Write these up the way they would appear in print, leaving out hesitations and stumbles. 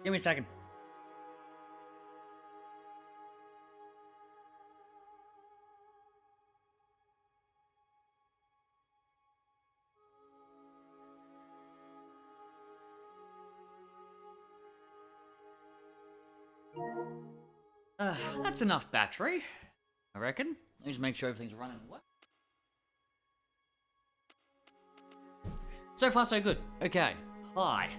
Give me a second. That's enough battery, I reckon. Let me just make sure everything's running well. So far, so good. Okay. Hi.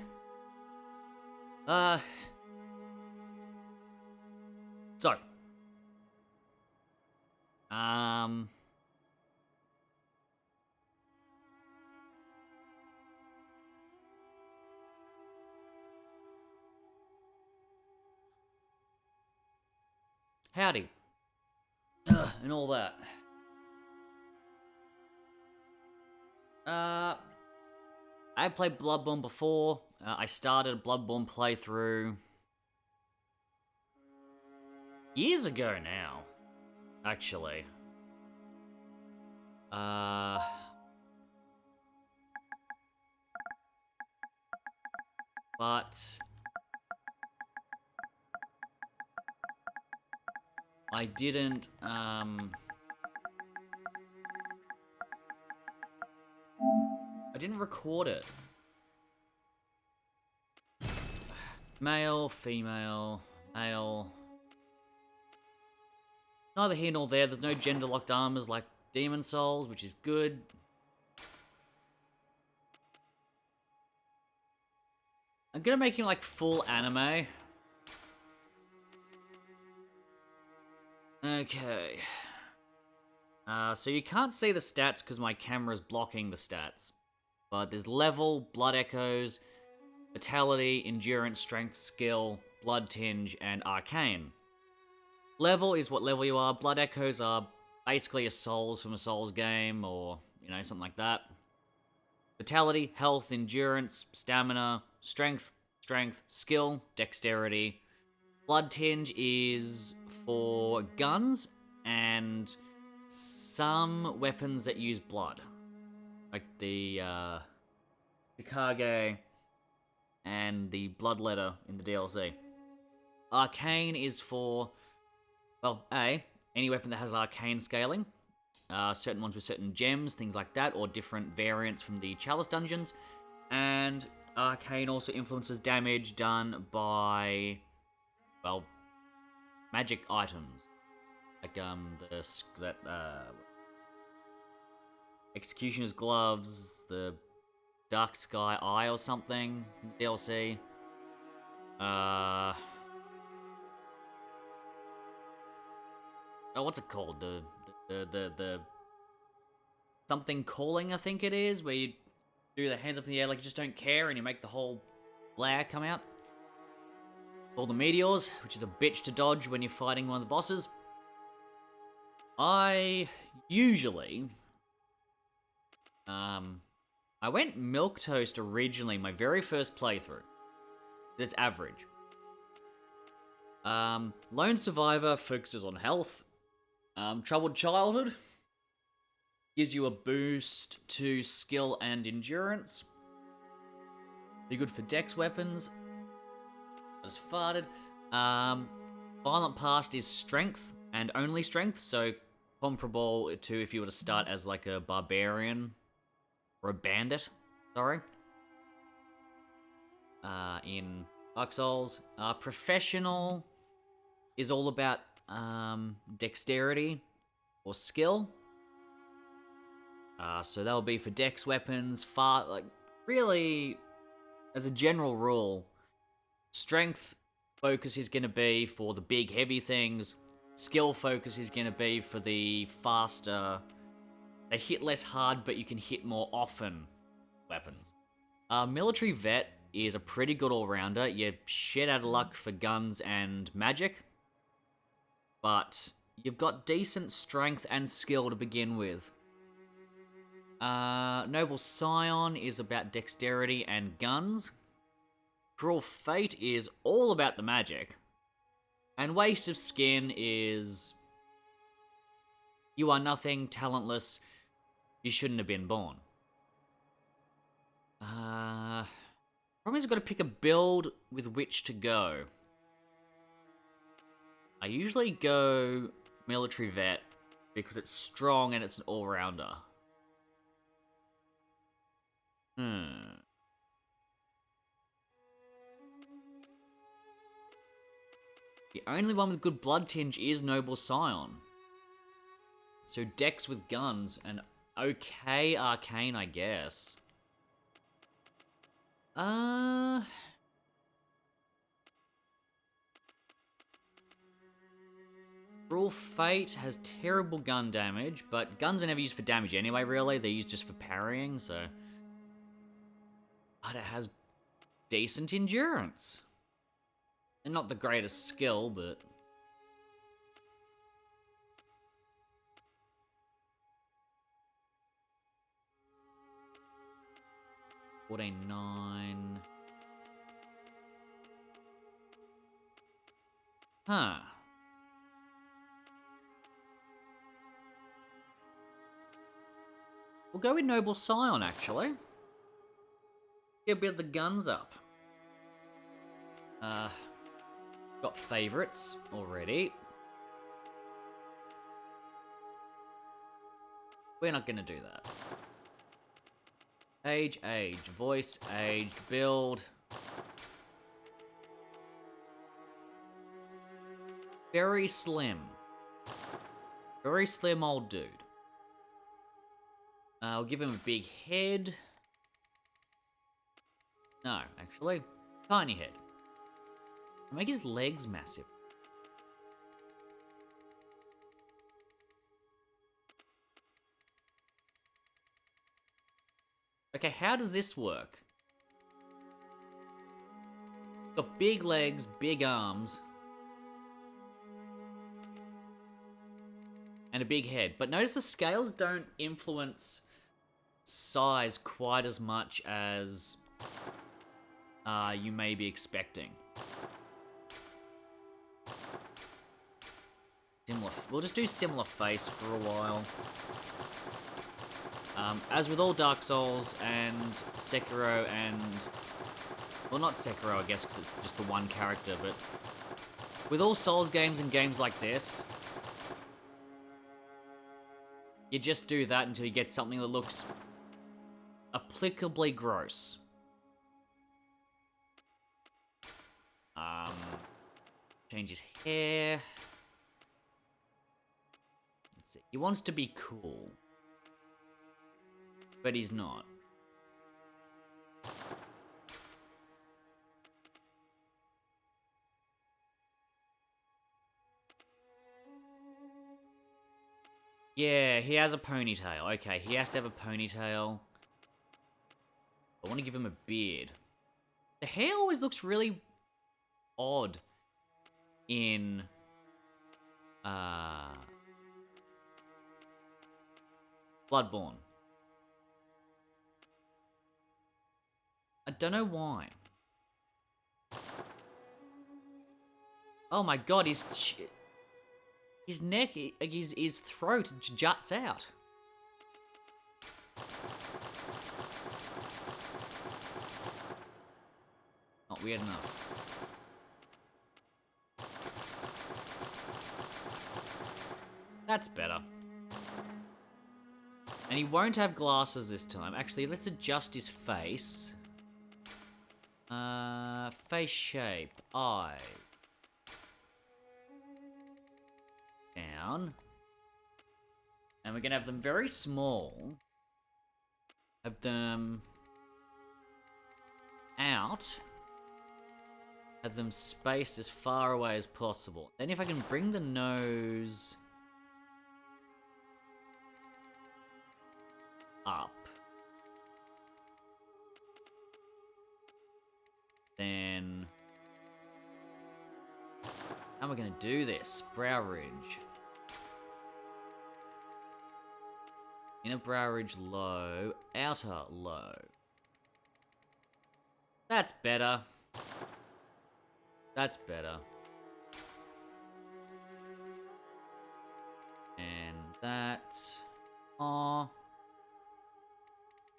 So. Howdy. And all that. I played Bloodborne before. I started a Bloodborne playthrough years ago now, actually. But I didn't, I didn't record it. Male, female, male. Neither here nor there. There's no gender-locked armors like Demon Souls, which is good. I'm gonna make him like full anime. Okay. So you can't see the stats because my camera's blocking the stats. But there's level, blood echoes, vitality, endurance, strength, skill, blood tinge, and arcane. Level is what level you are. Blood echoes are basically a souls from a souls game or, you know, something like that. Vitality, health, endurance, stamina, strength, skill, dexterity. Blood tinge is for guns and some weapons that use blood. Like the Kage and the Bloodletter in the DLC. Arcane is for, well, any weapon that has arcane scaling. Certain ones with certain gems, things like that, or different variants from the Chalice dungeons. And arcane also influences damage done by, well, magic items. Like, Executioner's Gloves, the Dark Sky Eye or something, DLC. Oh, what's it called? The something calling, I think it is, where you do the hands up in the air like you just don't care and you make the whole glare come out. All the meteors, which is a bitch to dodge when you're fighting one of the bosses. I usually I went Milquetoast originally, my very first playthrough. It's average. Lone Survivor focuses on health. Troubled Childhood gives you a boost to skill and endurance. Be good for dex weapons. I just farted. Violent Past is strength and only strength, so comparable to if you were to start as like a barbarian or a bandit. Sorry. In Dark Souls, Professional is all about dexterity or skill. So that'll be for dex weapons. Really, as a general rule, strength focus is going to be for the big heavy things. Skill focus is going to be for the faster, they hit less hard but you can hit more often weapons. Military Vet is a pretty good all-rounder. You're shit out of luck for guns and magic, but you've got decent strength and skill to begin with. Noble Scion is about dexterity and guns. Cruel Fate is all about the magic. And Waste of Skin is, you are nothing, talentless, you shouldn't have been born. Probably Problem is I've got to pick a build with which to go. I usually go military vet because it's strong and it's an all-rounder. The only one with good blood tinge is Noble Scion. So Dex with guns and okay arcane, I guess. Cruel Fate has terrible gun damage, but guns are never used for damage anyway, really. They're used just for parrying, so... But it has decent endurance. And not the greatest skill, but... 49. Huh. We'll go with Noble Scion, actually. Get a bit of the guns up. Got favorites already. We're not gonna do that. Age, voice, age, build. Very slim. Very slim old dude. I'll give him a big head. No, actually, tiny head. I'll make his legs massive. Okay, how does this work? Got big legs, big arms. And a big head. But notice the scales don't influence size quite as much as you may be expecting. Similar. We'll just do similar face for a while. As with all Dark Souls and Sekiro and... Well, not Sekiro, I guess, because it's just the one character, but... With all Souls games and games like this... You just do that until you get something that looks... applicably gross. Change his hair... Let's see. He wants to be cool. But he's not. Yeah, he has a ponytail. Okay, he has to have a ponytail. I want to give him a beard. The hair always looks really odd in Bloodborne. I don't know why. Oh my god, his neck, his throat juts out. Not weird enough. That's better. And he won't have glasses this time. Actually, let's adjust his face. Face shape, eye. Down. And we're gonna have them very small. Have them out. Have them spaced as far away as possible. Then if I can bring the nose up. Then... How am I going to do this? Brow ridge. Inner brow ridge low. Outer low. That's better. That's better. And that... Oh.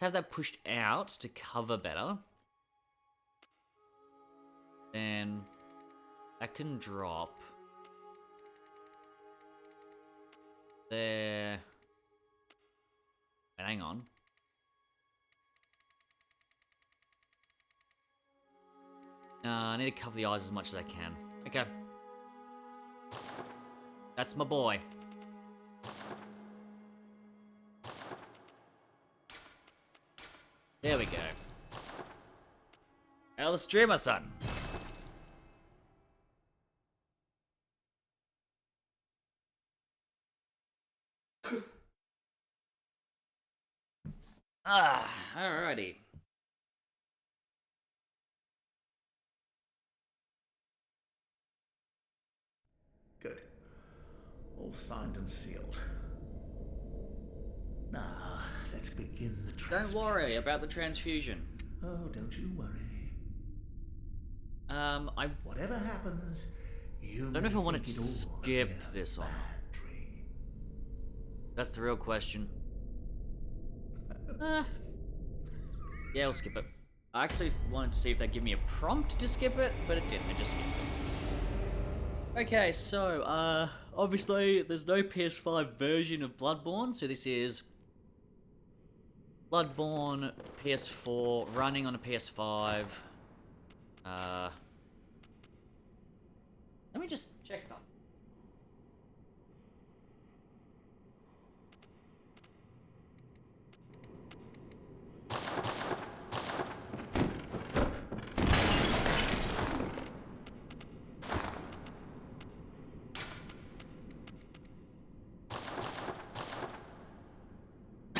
Have that pushed out to cover better. Then that can drop. There. Hang on. I need to cover the eyes as much as I can. Okay. That's my boy. There we go. Now let's stream our son. Alrighty. Good. All signed and sealed. Now, let's begin the transfusion. Don't worry about the transfusion. Oh, don't you worry. Whatever happens, you don't know if I want to skip this or not. That's the real question. Yeah, I'll skip it. I actually wanted to see if they'd give me a prompt to skip it, but it didn't. It just skipped it. Okay, so, obviously, there's no PS5 version of Bloodborne, so this is Bloodborne PS4 running on a PS5. Let me just check something.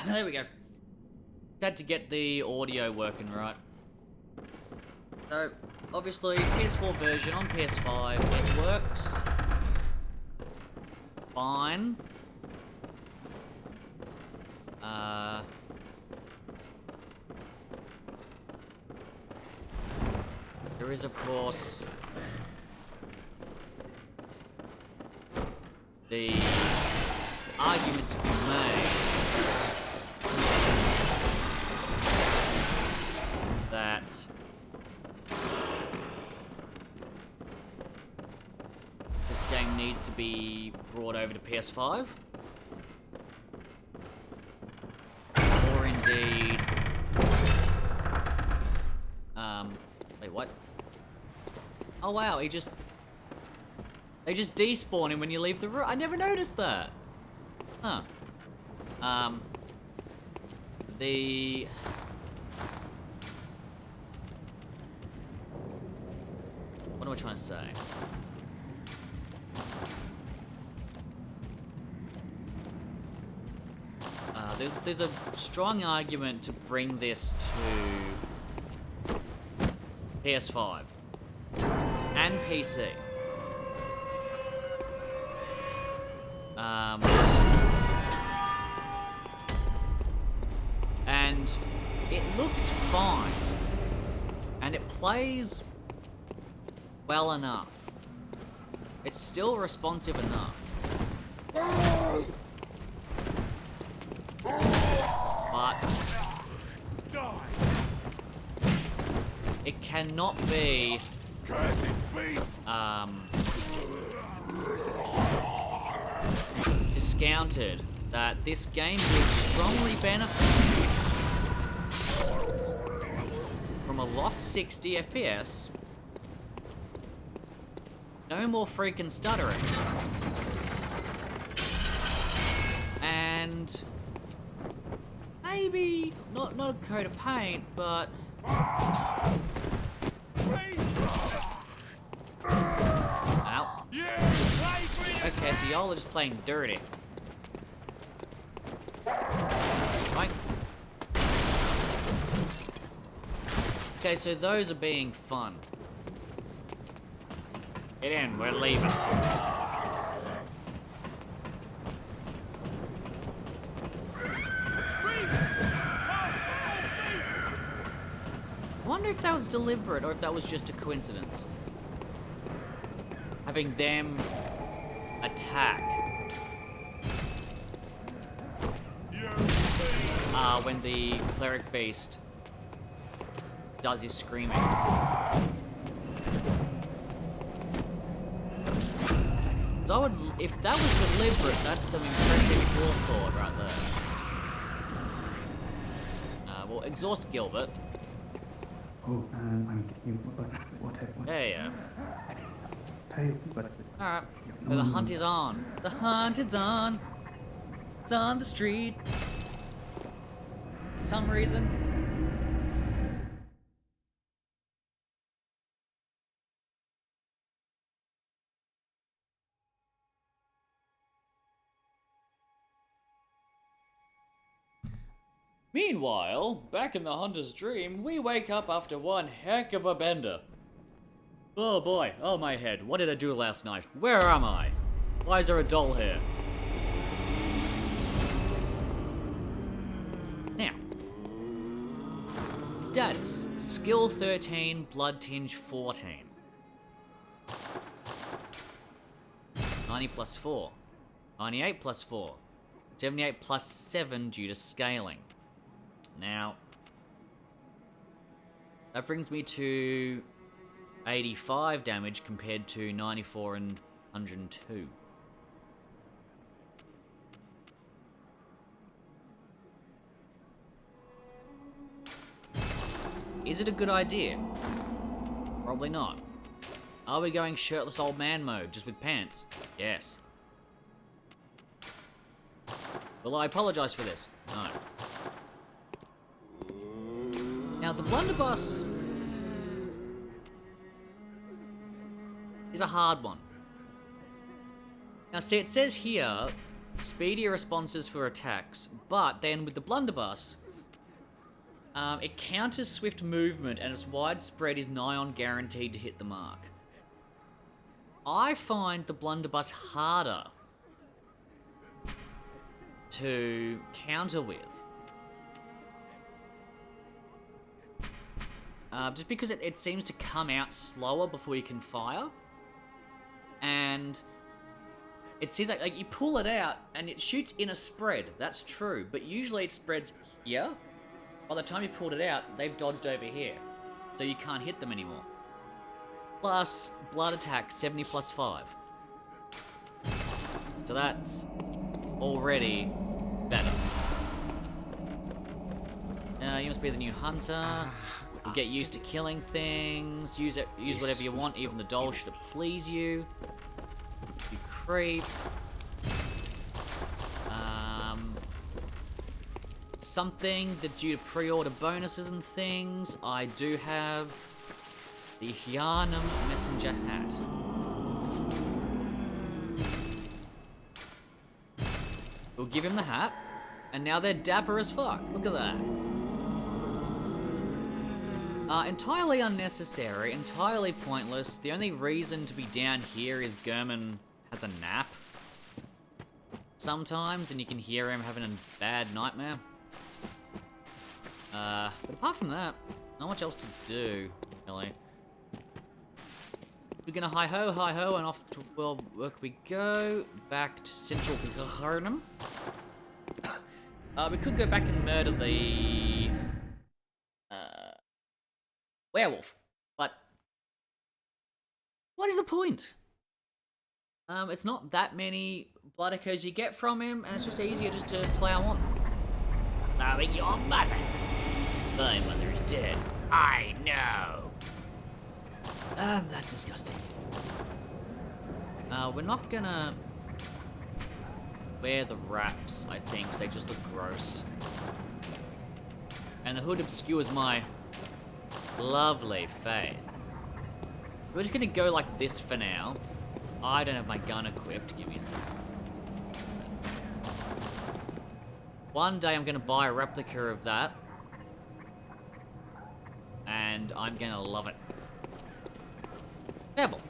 There we go. Had to get the audio working right. So, obviously, PS4 version on PS5, it works fine. There is, of course, the argument to be made that this game needs to be brought over to PS5, or indeed, wait, what? Oh wow, they just despawn him when you leave the room. I never noticed that. Huh. What am I trying to say? There's a strong argument to bring this to PS5 and PC. And it looks fine, and it plays well enough. It's still responsive enough. But it cannot be discounted that this game would strongly benefit from a locked 60 FPS. No more freaking stuttering. And maybe not a coat of paint, but ow. Okay, so y'all are just playing dirty. Right. Okay, so those are being fun. Get in, we're leaving. I wonder if that was deliberate or if that was just a coincidence. Having them attack when the Cleric Beast does his screaming. So I would, if that was deliberate, that's some impressive forethought right there. Well, exhaust Gilbert. Oh, I'm you. What? There you go. Hey, but. Alright. But the hunt is on. The hunt is on. It's on the street. For some reason. Meanwhile, back in the hunter's dream, we wake up after one heck of a bender. Oh boy, oh my head, what did I do last night? Where am I? Why is there a doll here? Now. Status. Skill 13, Blood Tinge 14. 90 plus 4. 98 plus 4. 78 plus 7 due to scaling. Now, that brings me to 85 damage compared to 94 and 102. Is it a good idea? Probably not. Are we going shirtless old man mode, just with pants? Yes. Will I apologize for this? No. Now, the blunderbuss is a hard one. Now, see, it says here, speedier responses for attacks, but then with the blunderbuss, it counters swift movement and its widespread is nigh on guaranteed to hit the mark. I find the blunderbuss harder to counter with. Just because it seems to come out slower before you can fire. And it seems like you pull it out and it shoots in a spread. That's true. But usually it spreads here. By the time you pulled it out, they've dodged over here. So you can't hit them anymore. Plus, blood attack, 70 plus 5. So that's already better. You must be the new hunter. You get used to killing things. Use whatever you want, even the doll should it please you. You creep. Something that due to pre-order bonuses and things, I do have the Yharnam messenger hat. We'll give him the hat, and now they're dapper as fuck. Look at that. Entirely unnecessary, entirely pointless. The only reason to be down here is Gurman has a nap sometimes, and you can hear him having a bad nightmare. But apart from that, not much else to do, really. We're gonna hi-ho, and off to work we go. Back to central Yharnam. We could go back and murder the werewolf, but what is the point? It's not that many blood echoes you get from him, and it's just easier just to plow on. Knowing your mother. My mother is dead. I know. That's disgusting. We're not gonna wear the wraps, I think, 'cause they just look gross. And the hood obscures my lovely face. We're just gonna go like this for now. I don't have my gun equipped. Give me a second. One day I'm gonna buy a replica of that. And I'm gonna love it. Pebble.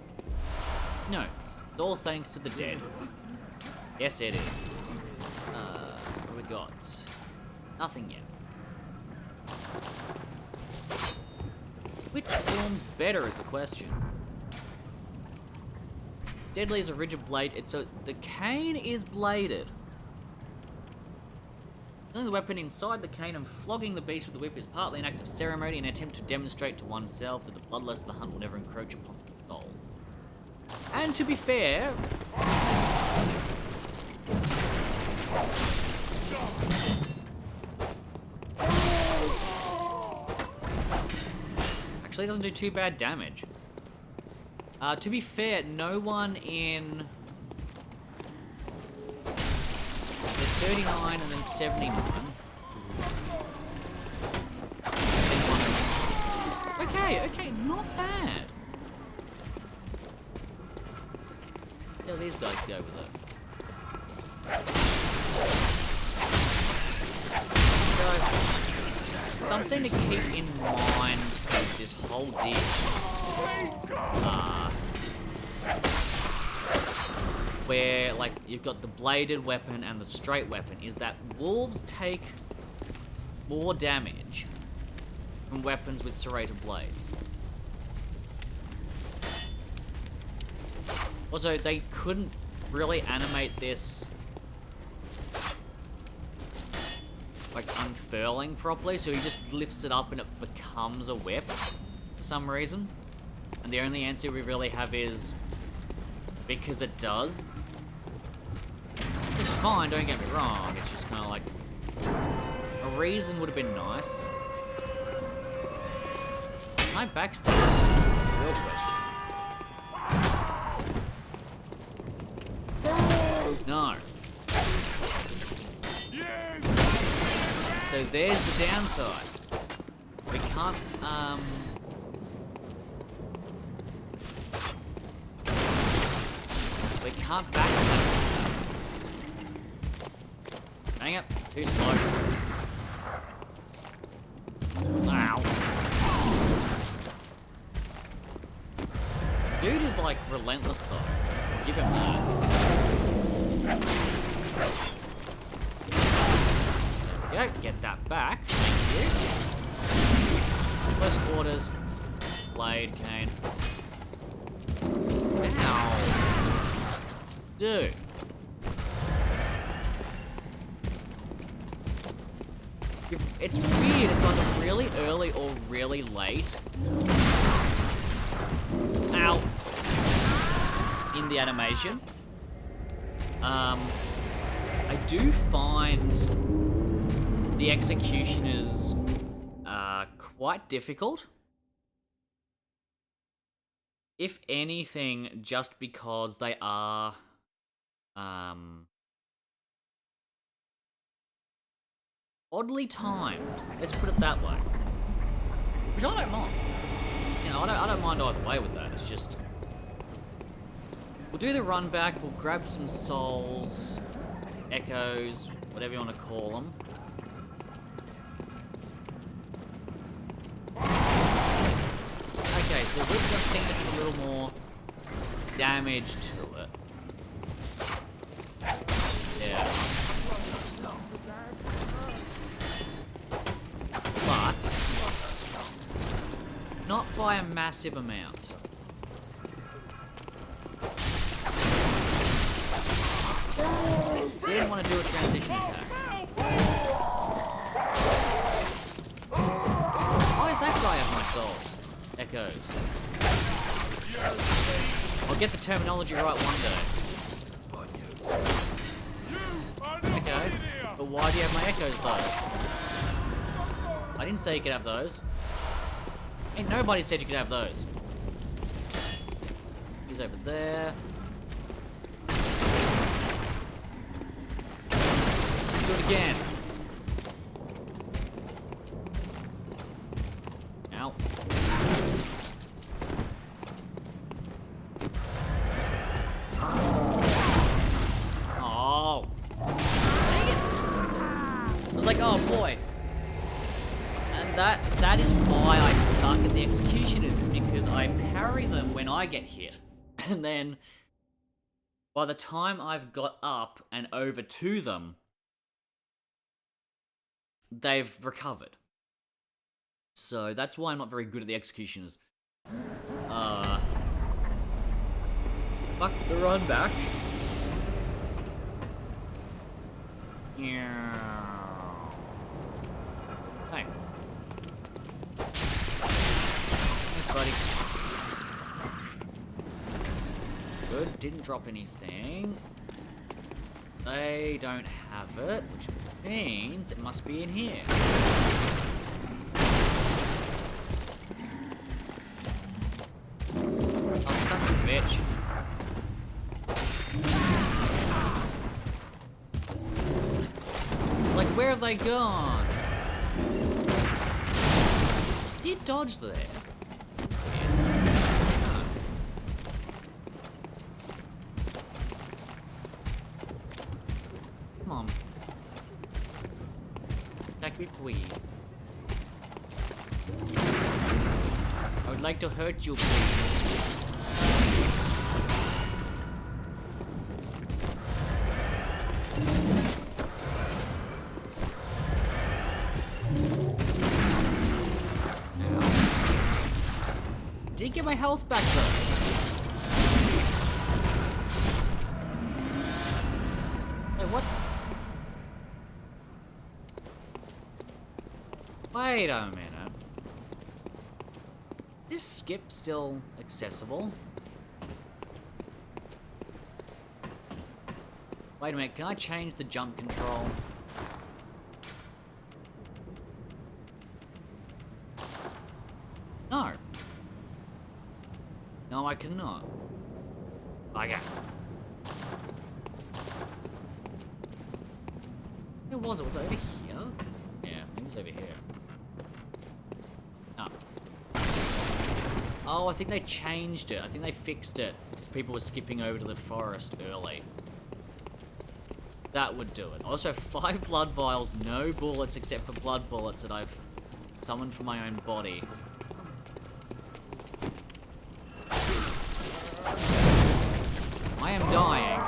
Notes. It's all thanks to the dead. Yes, it is. What have we got? Nothing yet. Which form's better is the question. Deadly is a rigid blade. The cane is bladed. The weapon inside the cane and flogging the beast with the whip is partly an act of ceremony, an attempt to demonstrate to oneself that the bloodlust of the hunt will never encroach upon the soul. And to be fair, Actually, it doesn't do too bad damage. To be fair, no one in... There's 39 and then 79. Okay, not bad. Yeah, these guys go with it. So, something to keep in mind with this whole dish, where, like, you've got the bladed weapon and the straight weapon, is that wolves take more damage from weapons with serrated blades. Also, they couldn't really animate this like unfurling properly, so he just lifts it up and it becomes a whip for some reason. And the only answer we really have is because it does. Which is fine, don't get me wrong, it's just kind of like a reason would have been nice. Can I backstab this? Is the real question. No. So there's the downside. We can't, we can't backstab. Dang it, too slow. Ow. Dude is like relentless though. I'll give him that. There we go, get that back. Thank you. Close quarters. Blade, cane. Ow. Dude. It's weird, it's either really early or really late. Ow. In the animation. I do find the executioners quite difficult. If anything, just because they are oddly timed. Let's put it that way. Which I don't mind. You know, I don't mind either way with that. It's just we'll do the run back. We'll grab some souls, echoes, whatever you want to call them. Okay, so the whip does seem to have a little more damage to it. Yeah. But not by a massive amount. Didn't want to do a transition attack. Why does that guy have my souls? Echoes. I'll get the terminology right one day. Okay, but why do you have my echoes though? I didn't say you could have those. Ain't nobody said you could have those. He's over there. Do it again. Ow. Oh. Dang it. I was like, oh boy. And that is why I suck at the executioners, is because I parry them when I get hit. And then by the time I've got up and over to them, they've recovered. So that's why I'm not very good at the executioners. Fuck the run back. Yeah. Hey. Thanks, buddy. Good, didn't drop anything. They don't have it, which means it must be in here. Oh, son of a bitch. It's like, where have they gone? Did dodge there? No. Come on. Attack me, please. I would like to hurt you, please. Did get my health back though. Wait, what? Wait a minute. Is skip still accessible? Wait a minute, can I change the jump control? No. No, I cannot. Okay. Where was it? Was it over here? Yeah, maybe it's over here. Oh. Oh, I think they changed it. I think they fixed it. People were skipping over to the forest early. That would do it. Also, 5 blood vials, no bullets except for blood bullets that I've summoned from my own body. I am dying.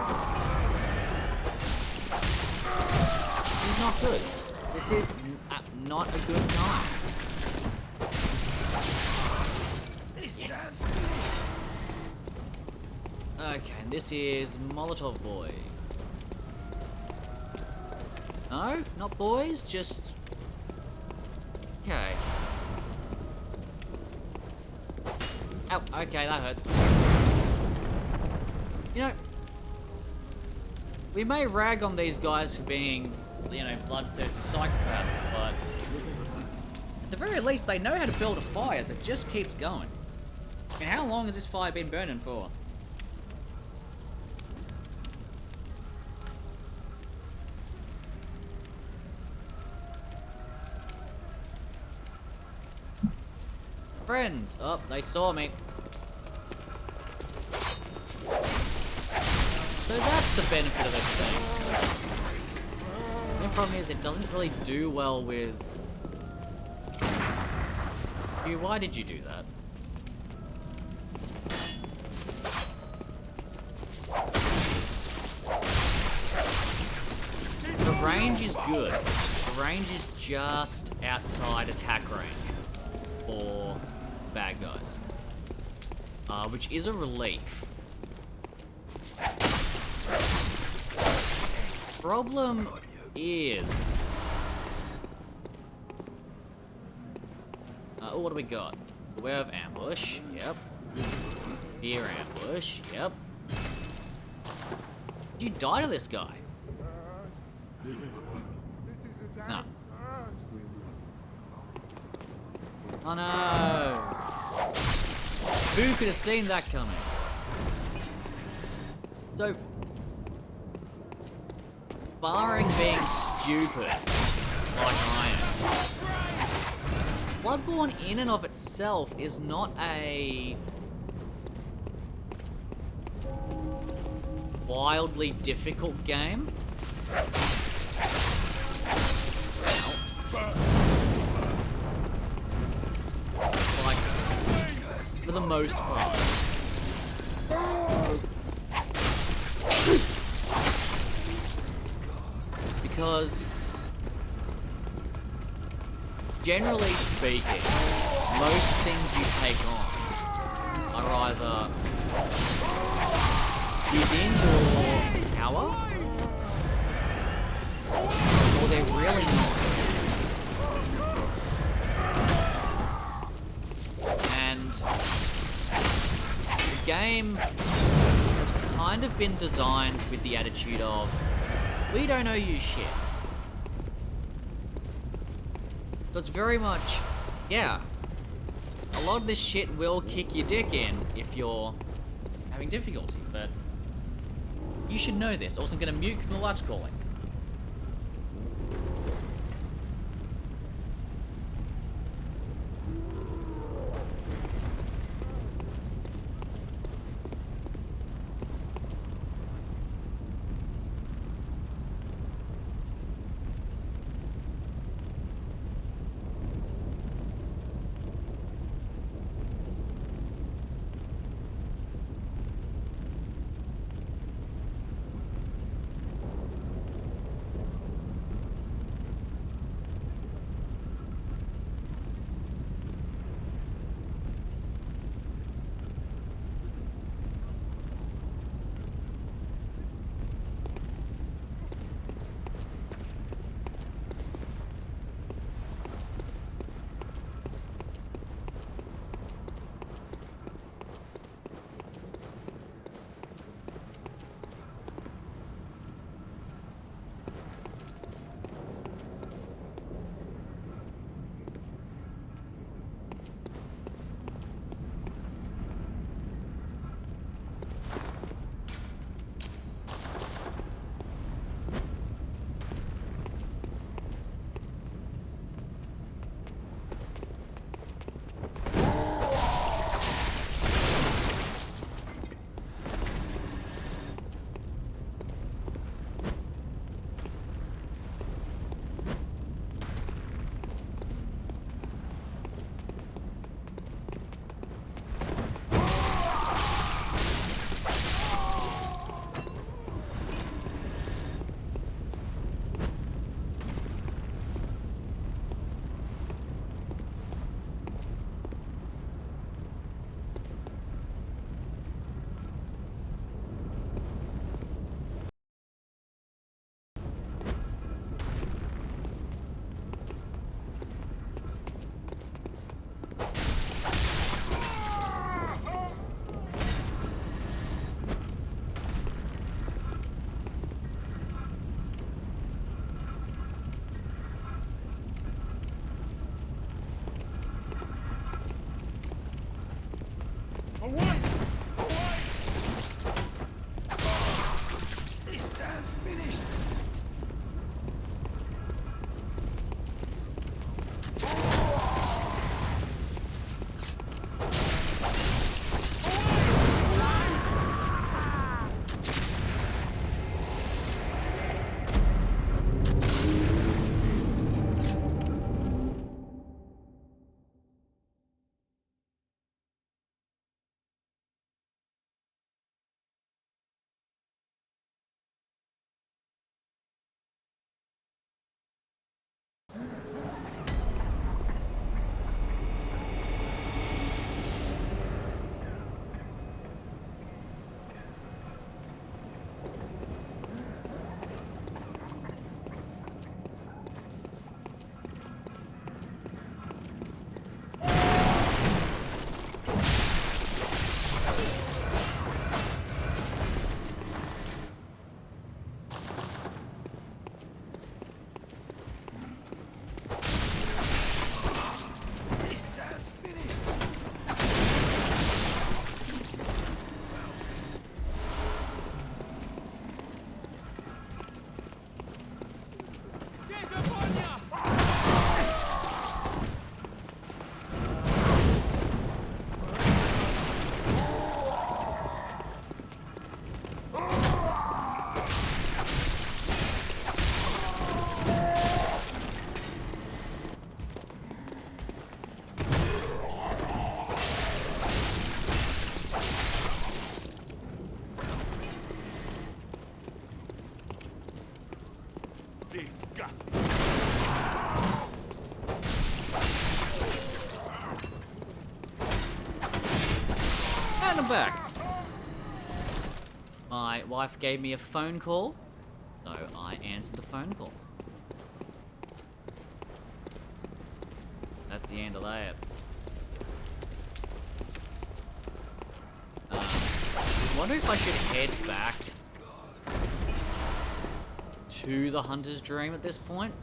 This is not good. This is not a good time. Yes! Okay, and this is Molotov Boy. No, not boys, just... Okay. Ow, okay, that hurts. You know, we may rag on these guys for being, you know, bloodthirsty psychopaths, but at the very least, they know how to build a fire that just keeps going. I mean, how long has this fire been burning for? Friends! Oh, they saw me. So that's the benefit of this thing. The problem is it doesn't really do well with... You, why did you do that? The range is good. The range is just outside attack range for bad guys. Which is a relief. Problem is... oh, what do we got? Aware of ambush, yep. Fear ambush, yep. Did you die to this guy? No. Oh no! Who could have seen that coming? So, barring being stupid, like I am, Bloodborne in and of itself is not a wildly difficult game. Like, for the most part. Because, generally speaking, most things you take on are either within your power, or they're really not. And the game has kind of been designed with the attitude of, We don't owe you shit. So it's very much, yeah. A lot of this shit will kick your dick in if you're having difficulty, but you should know this. Also, I'm gonna mute because my wife's calling. And I'm back. My wife gave me a phone call, so I answered the phone call. That's the end of that. I wonder if I should head back to the hunter's dream at this point.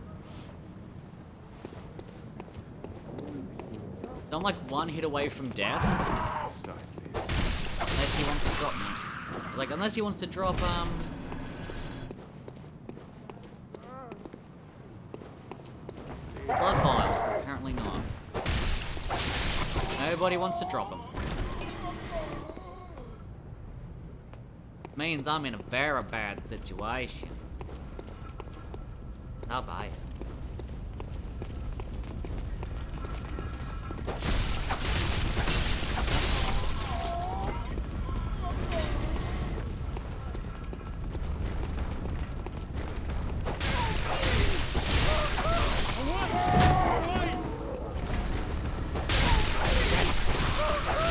I'm like one hit away from death. Unless he wants to drop me. Like, unless he wants to drop, blood vial. Apparently not. Nobody wants to drop him. Means I'm in a very bad situation. Not bad.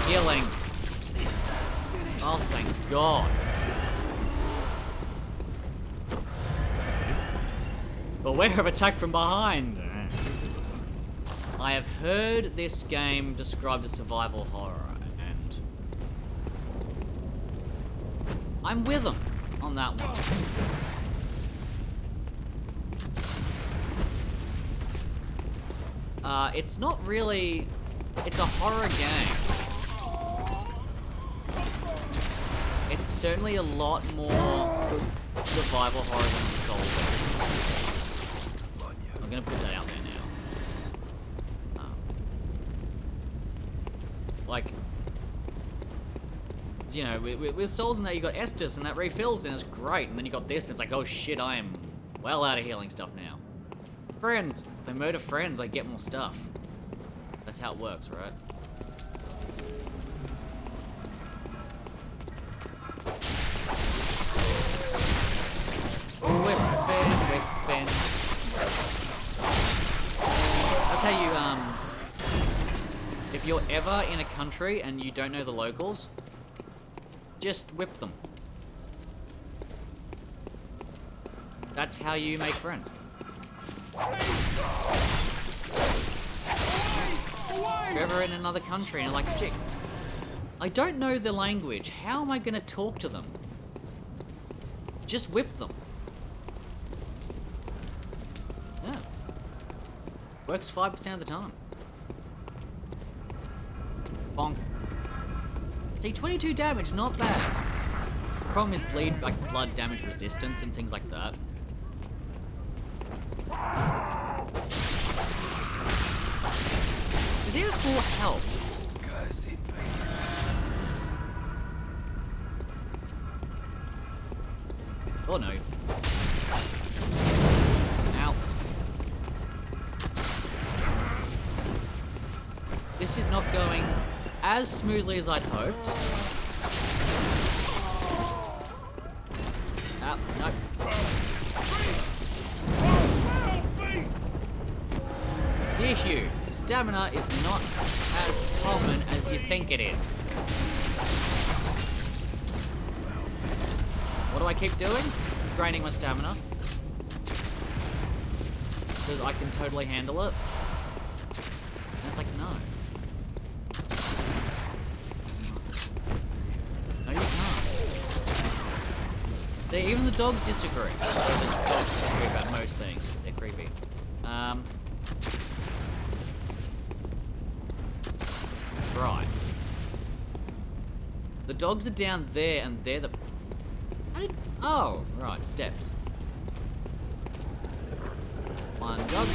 Healing. Oh, thank God. Beware of attack from behind. I have heard this game described as survival horror, and I'm with them on that one. It's not really... It's a horror game. It's certainly a lot more survival horror than Souls. I'm gonna put that out there now. Like, you know, with Souls and that, you got Estus and that refills and it's great, and then you got this and it's like, oh shit, I am well out of healing stuff now. Friends. If I murder friends, I get more stuff. That's how it works, right? Whip, bend. That's how you, if you're ever in a country and you don't know the locals, just whip them. That's how you make friends. If you're ever in another country and you're like, chick, I don't know the language. How am I gonna talk to them? Just whip them. Yeah. Works 5% of the time. Bonk. See, 22 damage, not bad. The problem is blood damage resistance and things like that. Is there more help? Oh no. Ow. This is not going as smoothly as I'd hoped. Ow, no. Dear Hugh, stamina is not as common as you think it is. What do I keep doing? Draining my stamina. Because I can totally handle it. And it's like, no. No, you can't. Even the dogs disagree. The dogs disagree about most things, because they're creepy. Right. The dogs are down there, and they're the... Oh, right, steps. One dog.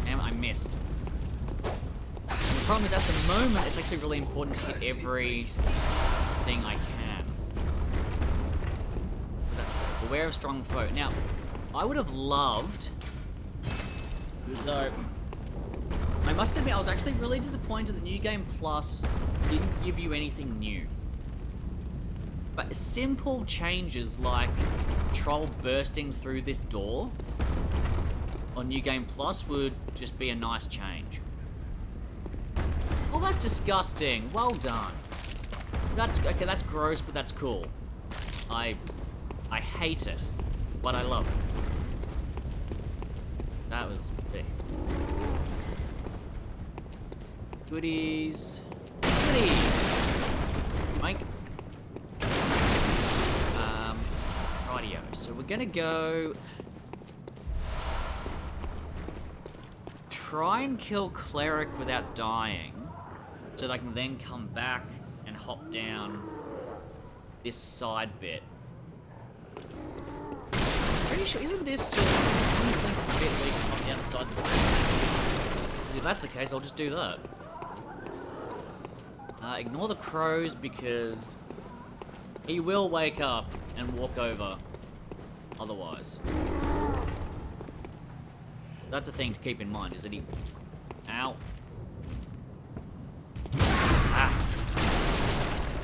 Damn, I missed. And the problem is, at the moment, it's actually really important to hit everything I can. What does that say? Beware of strong foe. Now, I would have loved... Though... I must admit, I was actually really disappointed that New Game Plus didn't give you anything new. But simple changes like troll bursting through this door on New Game Plus would just be a nice change. Oh, that's disgusting. Well done. That's okay. That's gross, but that's cool. I hate it, but I love it. That was big. Goodies. Goodies! Mike. gonna go... try and kill Cleric without dying, so that I can then come back and hop down this side bit. Pretty sure, isn't this just these things a bit we can hop down the side of the bridge? Because if that's the case, I'll just do that. Ignore the crows because he will wake up and walk over otherwise. That's a thing to keep in mind, is that he... Ow. Ah.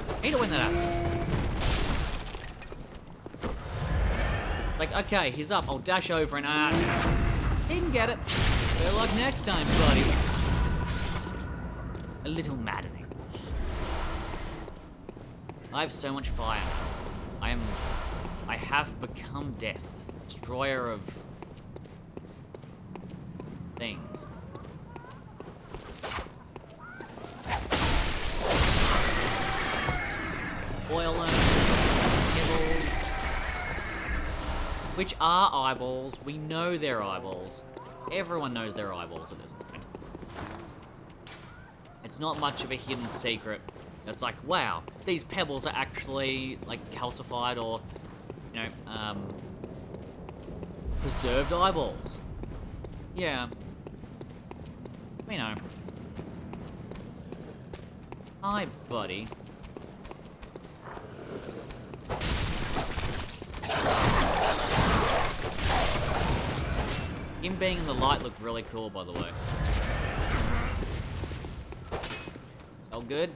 I hate it when that happens. Like, okay, he's up. I'll dash over and he can get it. Better luck next time, buddy. A little maddening. I have so much fire now. I have become death. Destroyer of things. Oil nibbles. Which are eyeballs. We know they're eyeballs. Everyone knows they're eyeballs at this point. It's not much of a hidden secret. It's like, wow, these pebbles are actually, like, calcified or, you know, preserved eyeballs. Yeah. You know. Hi, buddy. Him being in the light looked really cool, by the way. All good?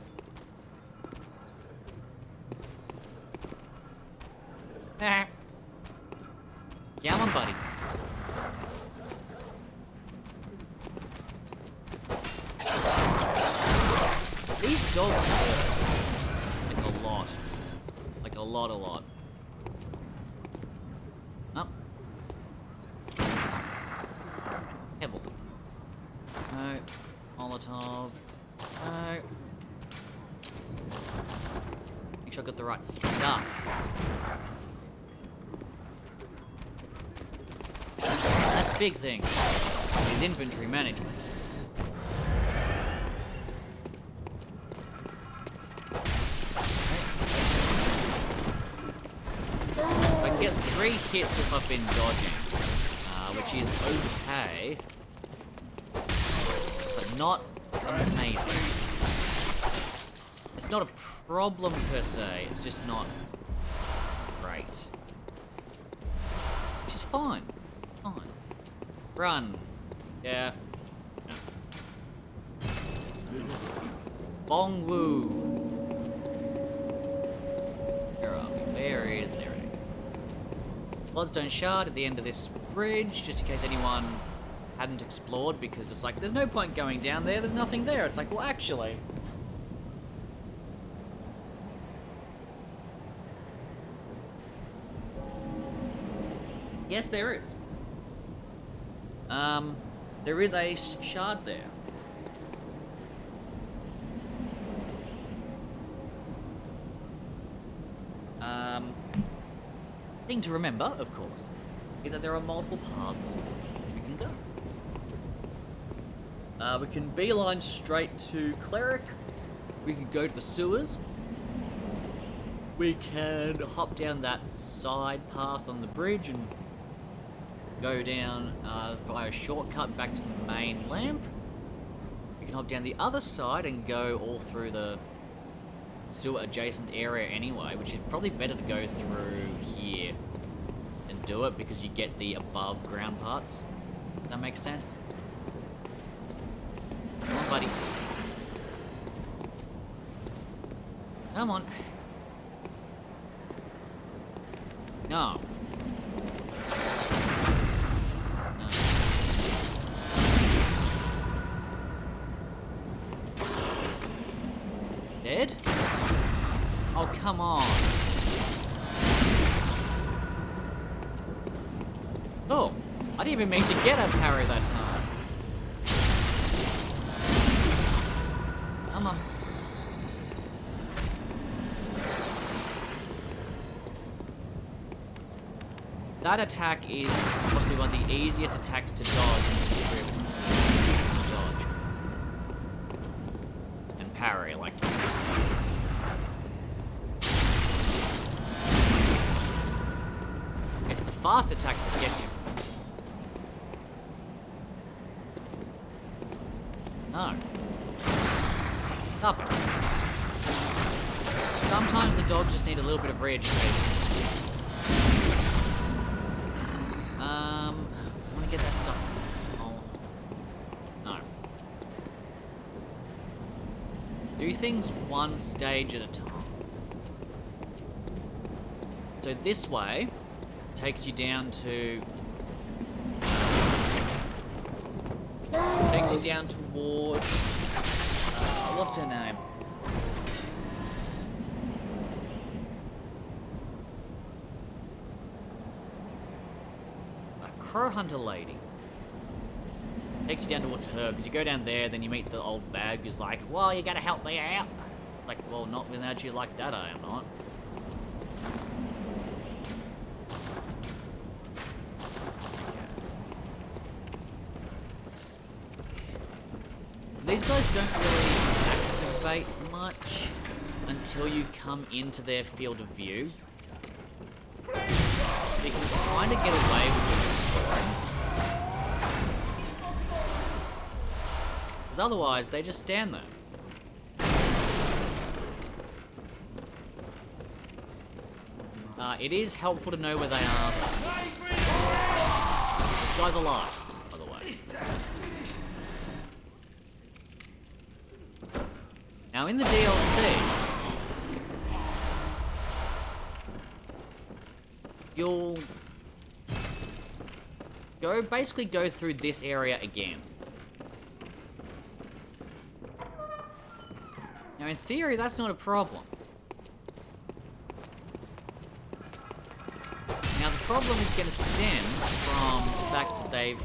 Come on, buddy. These dogs hurt. Like a lot. Like a lot. Oh. Pebble. No. Molotov. No. Make sure I got the right stuff. That's a big thing. Is inventory management. I can get 3 hits if I've been dodging, which is okay, but not amazing. It's not a problem per se, it's just not great. Which is fine. Run. Yeah. Bong Woo. Where are we? There is. There it is. Bloodstone shard at the end of this bridge, just in case anyone hadn't explored, because it's like, there's no point going down there, there's nothing there. It's like, well, actually. Yes, there is. There is a shard there. Thing to remember, of course, is that there are multiple paths we can go. We can beeline straight to Cleric. We can go to the sewers. We can hop down that side path on the bridge and go down via a shortcut back to the main lamp. We can hop down the other side and go all through the sewer adjacent area anyway, which is probably better to go through here and do it because you get the above ground parts. Does that make sense? Come on, buddy. Come on. No. Dead? Oh, come on. Oh, I didn't even mean to get a parry that time. Come on. that attack is possibly one of the easiest attacks to dodge in the history of dodge. And parry, like... It's the fast attacks that get you. No. Stop it. Sometimes the dogs just need a little bit of re-education. I want to get that stuff. Oh. No. Do things one stage at a time. So this way takes you down to... Takes you down towards... what's her name? A crow hunter lady. Takes you down towards her, because you go down there, then you meet the old bag who's like, well, you gotta help me out. Like, well, not without you like that, I am not. These guys don't really activate much until you come into their field of view. You can kind of get away with just exploring. Because otherwise, they just stand there. It is helpful to know where they are. This guy's alive, by the way. Now in the DLC, you'll basically go through this area again. Now in theory, that's not a problem. Now the problem is going to stem from the fact that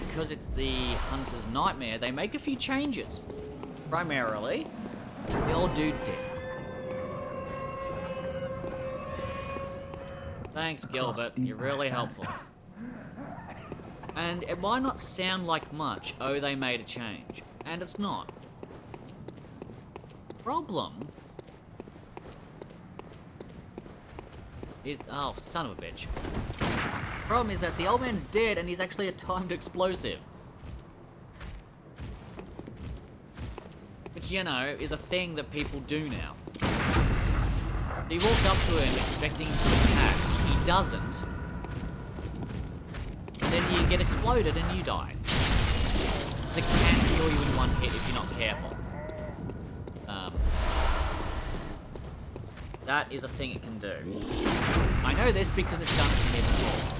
because it's the Hunter's Nightmare, they make a few changes. Primarily, the old dude's dead. Thanks, Gilbert. You're really helpful. And it might not sound like much, oh, they made a change. And it's not. Problem is... Oh, son of a bitch. Problem is that the old man's dead and he's actually a timed explosive. Which, you know, is a thing that people do now. You walk up to him expecting him to attack, he doesn't, and then you get exploded and you die. It can kill you in one hit if you're not careful. That is a thing it can do. I know this because it's done to me before.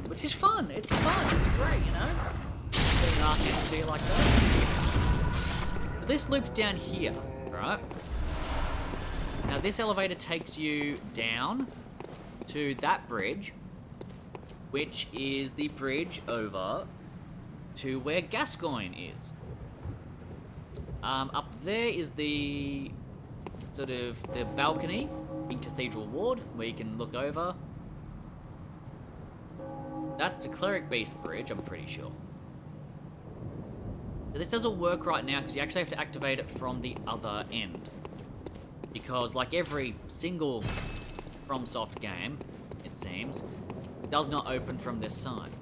Which is fun, it's great, you know? Being asked to do like that. But this loops down here, right? Now this elevator takes you down to that bridge, which is the bridge over to where Gascoigne is. Up there is the sort of the balcony in Cathedral Ward where you can look over. That's the Cleric Beast bridge, I'm pretty sure. But this doesn't work right now because you actually have to activate it from the other end. Because like every single FromSoft game, it seems, it does not open from this side.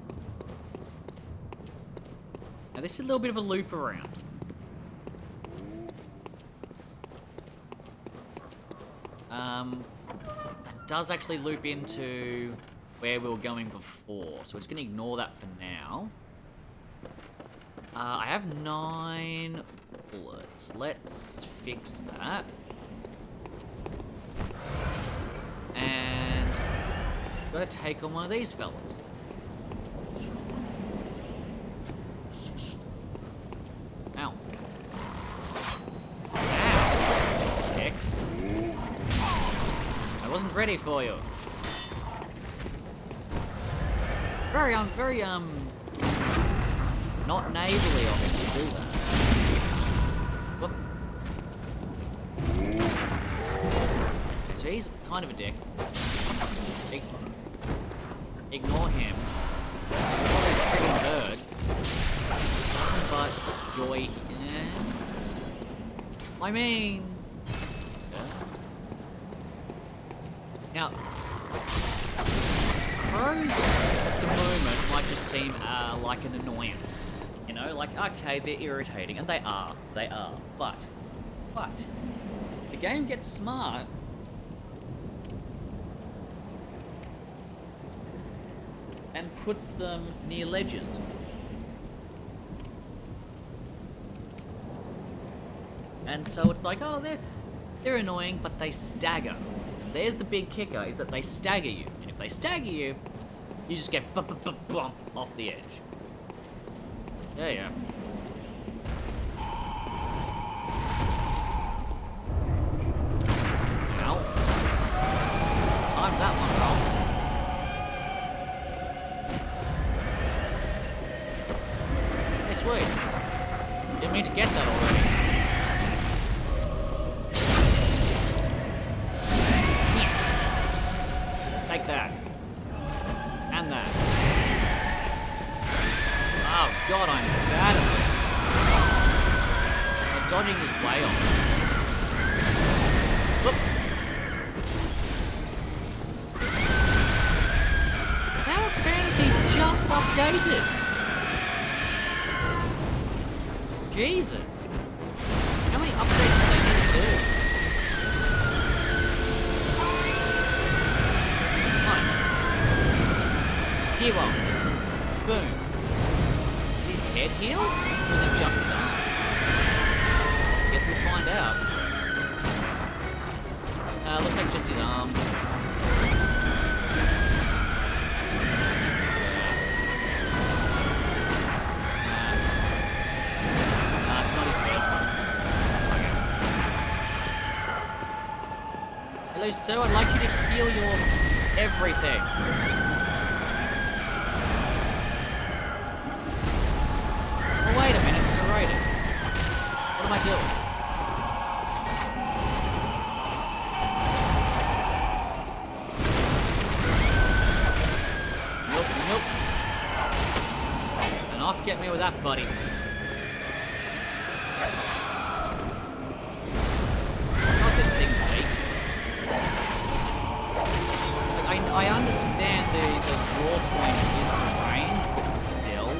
Now this is a little bit of a loop around. It does actually loop into where we were going before, so we're just going to ignore that for now. I have 9 bullets. Let's fix that. And gotta take on one of these fellas. Ow. Ow. Heck. I wasn't ready for you. Very, not neighborly of him to do that. Whoop. Okay, so so he's kind of a dick. Ignore him. All those friggin' birds. Nothing but joy. I mean... Now, crows at the moment might just seem like an annoyance. You know, like, okay, they're irritating, and they are. But, the game gets smart. And puts them near ledges. And so it's like, oh, they're annoying, but they stagger. And there's the big kicker, is that they stagger you. And if they stagger you, you just get bump off the edge. Yeah. Ow. Timed that one wrong. Hey, sweet. Didn't mean to get that already. Take that. And that. Oh god, I'm bad at this. My dodging is way off. Whoop. Tower Fantasy just updated. Jesus. How many updates do they need to do? Zero. Boom. Is his head healed? Or is it just his arms? Guess we'll find out. Looks like just his arms. It's not his head. Okay. Hello, sir. I'd like you to heal your everything. Wait a minute, serrated. What am I doing? Nope. Do not get me with that, buddy. God, this thing's weak. Like, I understand the draw point is the range, but still.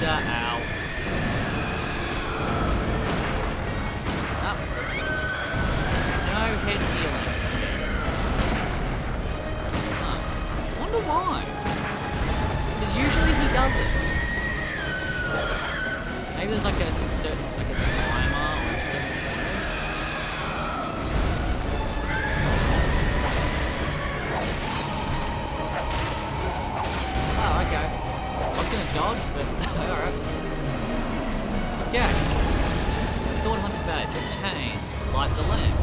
Ow. Up. No head healing. Huh. Wonder why. Because usually he does it. Maybe there's like a certain, like a timer, or it just doesn't work. Oh, okay. I was gonna dodge, but alright. Yeah. Thought hunter badge obtained. Light the lamp.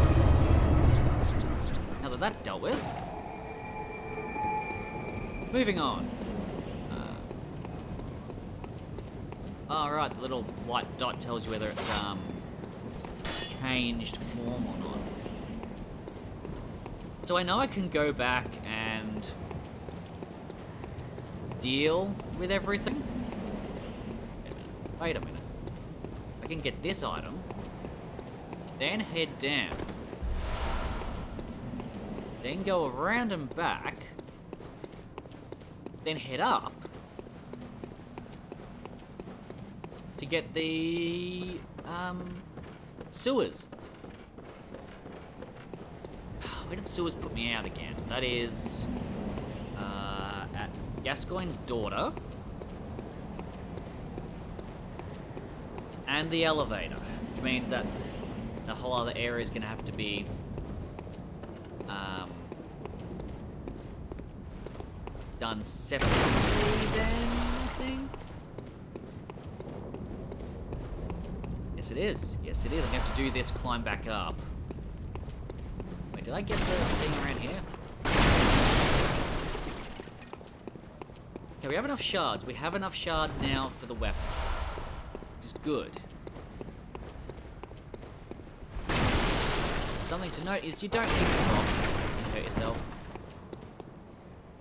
Now that that's dealt with. Moving on. Alright, the little white dot tells you whether it's changed form or not. So I know I can go back and deal with everything. Wait a minute. I can get this item, then head down, then go around and back, then head up, get the sewers. Where did the sewers put me out again? That is at Gascoigne's daughter. And the elevator, which means that the whole other area is going to have to be done separately then, I think? Yes, it is. Yes, it is. I'm going to have to do this, climb back up. Wait, did I get the thing around here? Okay, we have enough shards. We have enough shards now for the weapon. Which is good. Something to note is you don't need to drop and hurt yourself.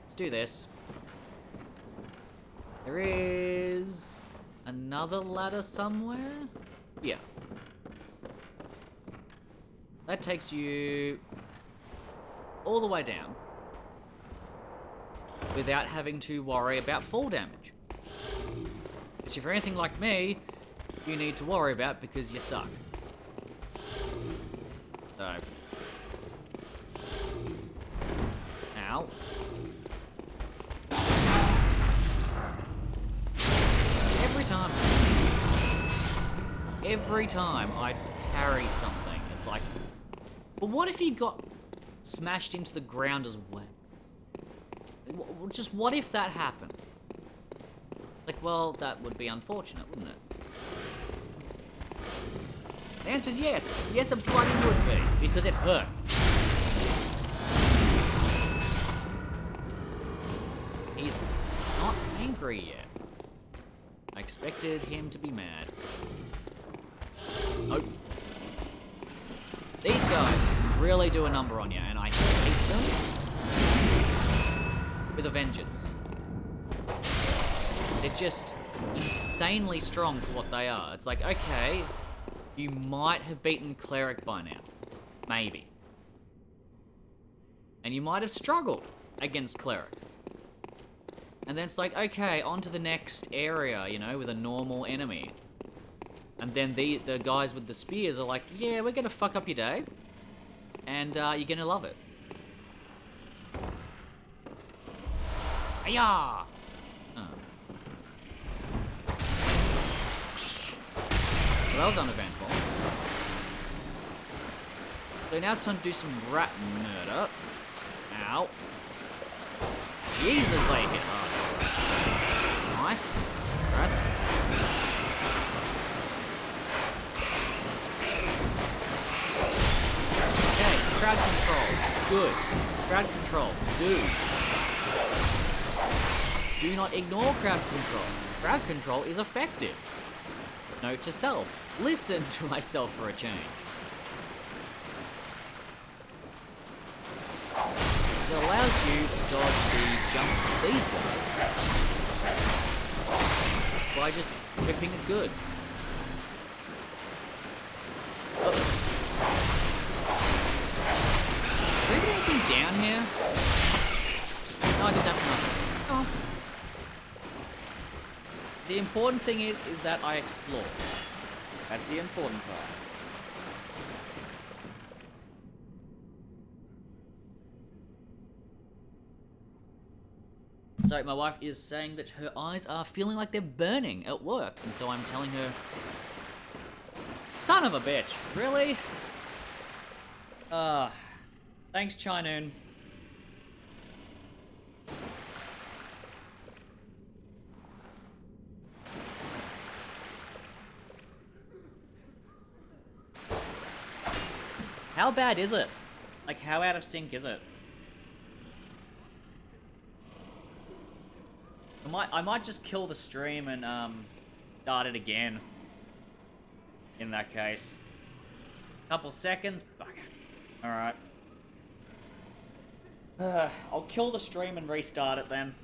Let's do this. There is another ladder somewhere? Yeah. That takes you all the way down without having to worry about fall damage. Which if you're anything like me, you need to worry about because you suck. So. Ow. Every time I parry something, it's like, but what if he got smashed into the ground as well? Just what if that happened? Like, well, that would be unfortunate, wouldn't it? The answer is yes. Yes, it bloody would be, because it hurts. He's not angry yet. I expected him to be mad. Nope. These guys really do a number on you, and I hate them with a vengeance. They're just insanely strong for what they are. It's like, okay, you might have beaten Cleric by now. Maybe. And you might have struggled against Cleric. And then it's like, okay, on to the next area, you know, with a normal enemy. And then the guys with the spears are like, yeah, we're gonna fuck up your day. And you're gonna love it. Ayah! Oh. Well, that was uneventful. So now it's time to do some rat murder. Ow. Jesus, they hit hard. Nice. Rats. Okay, crowd control. Good. Crowd control. Do not ignore crowd control. Crowd control is effective. Note to self. Listen to myself for a change. It allows you to dodge the jumps of these guys by just whipping it good. Oh. Did I get anything down here? No, I did that for nothing. Oh. The important thing is that I explore. That's the important part. So my wife is saying that her eyes are feeling like they're burning at work, and so I'm telling her, son of a bitch, really? Thanks, Chinoon. How bad is it? Like, how out of sync is it? I might just kill the stream and start it again. In that case, couple seconds. All right. I'll kill the stream and restart it then.